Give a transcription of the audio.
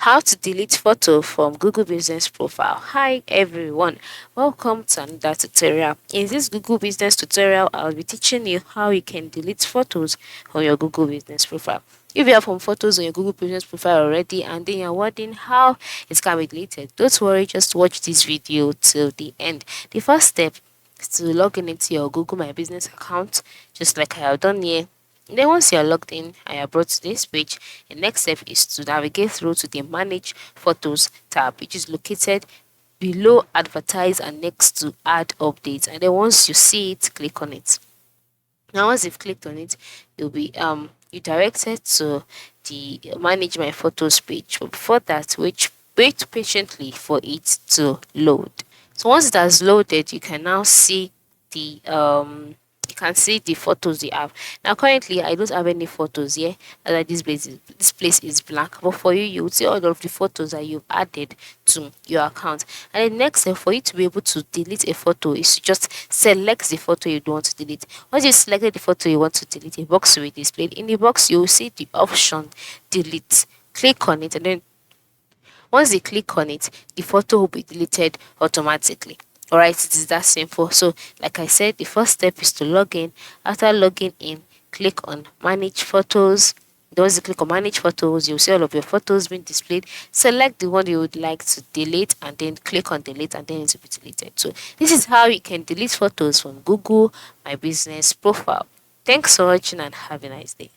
How to delete photo from Google Business Profile. Hi everyone, welcome to another tutorial. In this Google Business tutorial, I'll be teaching you how you can delete photos from your Google Business Profile. If you have some photos on your Google Business Profile already and then you're wondering how it can be deleted, don't worry, just watch this video till the end. The first step is to log in into your Google My Business account, just like I have done here. Then once you're logged in and you're brought to this page, the next step is to navigate through to the Manage Photos tab, which is located below Advertise and next to Add Updates. And then once you see it, click on it. Now once you've clicked on it, you'll be you directed to the Manage My Photos page. But before that, wait patiently for it to load. So once it has loaded, you can now see the photos you have. Now currently I don't have any photos here, as this place is blank, but for you, you will see all of the photos that you've added to your account. And the next step for you to be able to delete a photo is to just select the photo you don't want to delete. Once you selected the photo you want to delete, a box will be displayed. In the box you will see the option delete. Click on it, and then once you click on it, the photo will be deleted automatically. Alright, it is that simple. So, like I said, the first step is to log in. After logging in, click on Manage Photos. Once you click on Manage Photos, you'll see all of your photos being displayed. Select the one you would like to delete and then click on Delete, and then it will be deleted. So, this is how you can delete photos from Google My Business Profile. Thanks for watching and have a nice day.